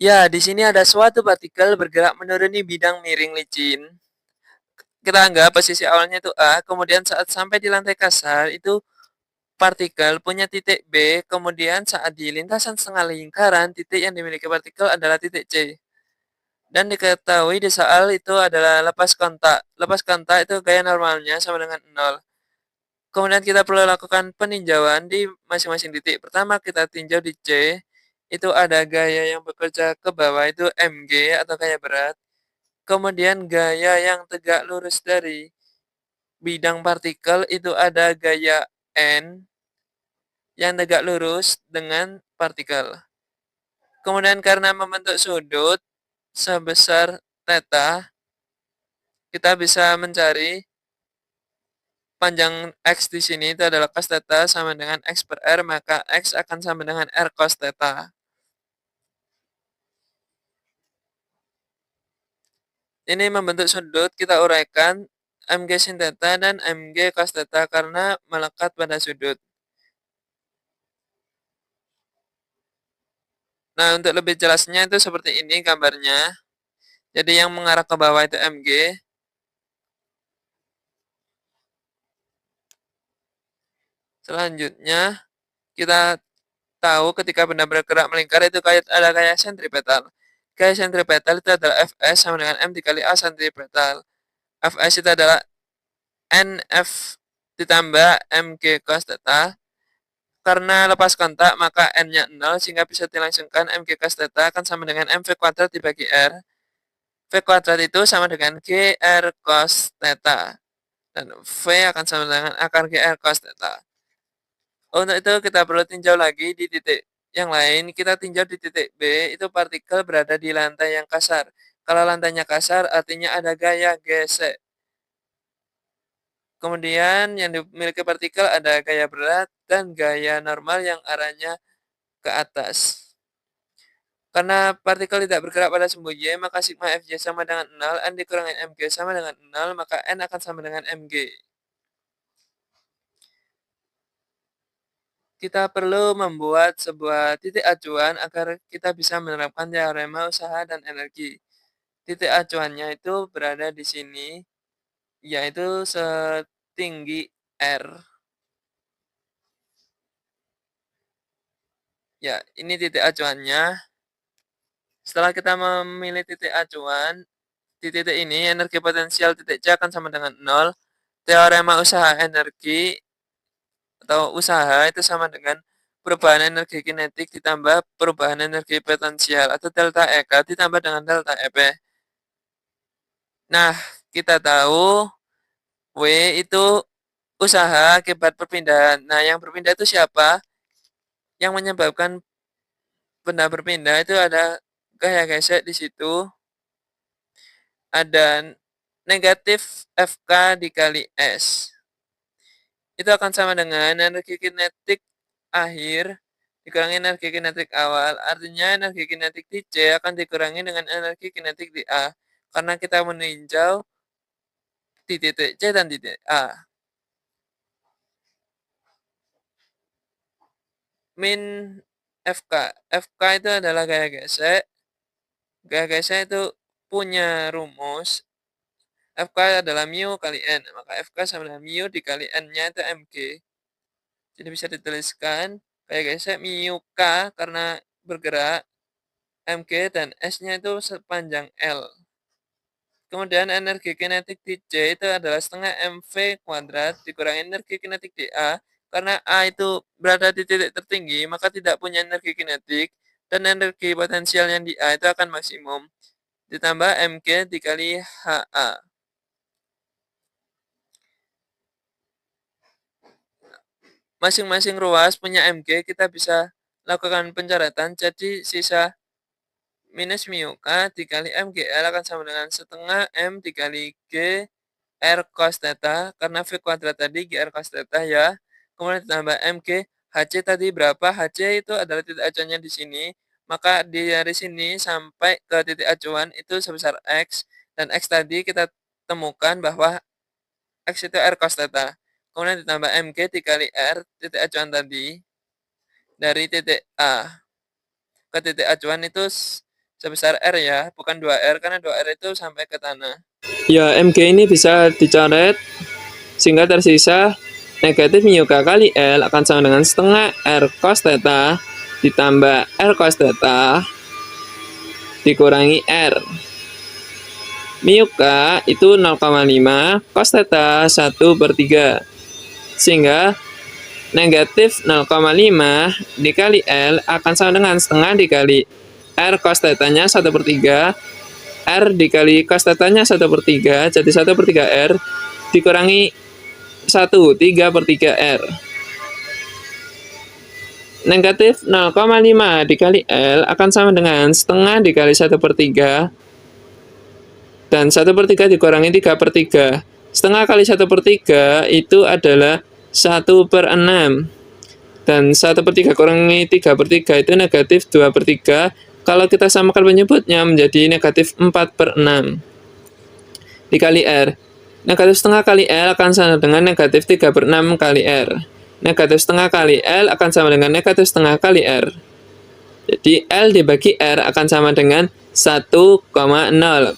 Ya, di sini ada suatu partikel bergerak menuruni bidang miring licin. Kita anggap posisi awalnya itu A, kemudian saat sampai di lantai kasar, itu partikel punya titik B, kemudian saat di lintasan setengah lingkaran, titik yang dimiliki partikel adalah titik C. Dan diketahui di soal itu adalah lepas kontak. Lepas kontak itu gaya normalnya sama dengan 0. Kemudian kita perlu lakukan peninjauan di masing-masing titik. Pertama kita tinjau di C, itu ada gaya yang bekerja ke bawah itu mg atau gaya berat. Kemudian gaya yang tegak lurus dari bidang partikel itu ada gaya N yang tegak lurus dengan partikel. Kemudian karena membentuk sudut sebesar theta, kita bisa mencari panjang X di sini itu adalah cos theta sama dengan X per R, maka X akan sama dengan R cos theta. Ini membentuk sudut, kita uraikan mg sin theta dan mg cos theta karena melekat pada sudut. Nah, untuk lebih jelasnya itu seperti ini gambarnya. Jadi yang mengarah ke bawah itu mg. Selanjutnya, kita tahu ketika benda bergerak melingkar itu ada gaya sentripetal. Gaya sentripetal itu adalah Fs sama dengan M dikali A sentripetal. Fs itu adalah NF ditambah mg cos theta. Karena lepas kontak, maka N-nya 0, sehingga bisa dilangsungkan mg cos theta akan sama dengan mv kuadrat dibagi R. V kuadrat itu sama dengan gr cos theta. Dan V akan sama dengan akar gr cos theta. Untuk itu kita perlu tinjau lagi di titik yang lain. Kita tinjau di titik B, itu partikel berada di lantai yang kasar. Kalau lantainya kasar, artinya ada gaya gesek. Kemudian yang dimiliki partikel ada gaya berat dan gaya normal yang arahnya ke atas. Karena partikel tidak bergerak pada sumbu Y, maka sigma Fj sama dengan 0, N dikurangi Mg sama dengan 0, maka N akan sama dengan Mg. Kita perlu membuat sebuah titik acuan agar kita bisa menerapkan teorema usaha dan energi. Titik acuannya itu berada di sini, yaitu setinggi R. Ya, ini titik acuannya. Setelah kita memilih titik acuan, di titik ini energi potensial titik C akan sama dengan 0. Teorema usaha energi atau usaha itu sama dengan perubahan energi kinetik ditambah perubahan energi potensial atau delta EK ditambah dengan delta EP. Nah, kita tahu W itu usaha akibat perpindahan. Nah, yang berpindah itu siapa? Yang menyebabkan benda berpindah itu ada gaya gesek di situ. Ada negatif FK dikali S. Itu akan sama dengan energi kinetik akhir dikurangi energi kinetik awal. Artinya energi kinetik di C akan dikurangi dengan energi kinetik di A. Karena kita meninjau di titik C dan titik A. Min FK. FK itu adalah gaya gesek. Gaya gesek itu punya rumus. FK adalah mu kali N. Maka FK sama dengan mu dikali N-nya itu Mg. Jadi bisa dituliskan gaya gesek mu K karena bergerak. Mg dan S-nya itu sepanjang L. Kemudian energi kinetik di C itu adalah setengah mv kuadrat dikurangi energi kinetik di A. Karena A itu berada di titik tertinggi, maka tidak punya energi kinetik, dan energi potensial yang di A itu akan maksimum. Ditambah Mg dikali HA. Masing-masing ruas punya Mg, kita bisa lakukan pencoretan, jadi sisa minus mu K dikali MGL akan sama dengan setengah M dikali G R cos theta, karena V kuadrat tadi GR cos theta ya. Kemudian ditambah MG, HC tadi berapa? HC itu adalah titik acuannya di sini. Maka dari sini sampai ke titik acuan itu sebesar X. Dan X tadi kita temukan bahwa X itu R cos theta. Kemudian ditambah MG dikali R titik acuan tadi dari titik A ke titik acuan itu sebesar R ya, bukan 2R, karena 2R itu sampai ke tanah. Ya, MG ini bisa dicoret sehingga tersisa negatif mu K kali L akan sama dengan setengah R cos theta ditambah R cos theta dikurangi R. Mu K itu 0,5, cos theta 1/3. Sehingga negatif 0,5 dikali L akan sama dengan setengah dikali R cos theta-nya 1/3, R dikali cos theta-nya 1/3, jadi 1/3 R dikurangi 1, 3/3 R. Negatif 0,5 dikali L akan sama dengan setengah dikali 1/3, dan 1/3 dikurangi 3/3. Setengah kali 1/3 itu adalah 1/6. Dan 1/3 kurangi 3/3 itu negatif 2/3. Kalau kita samakan penyebutnya menjadi negatif 4/6. Dikali R. Negatif setengah kali L akan sama dengan negatif 3/6 kali R. Negatif setengah kali L akan sama dengan negatif setengah kali R. Jadi L dibagi R akan sama dengan 1,0.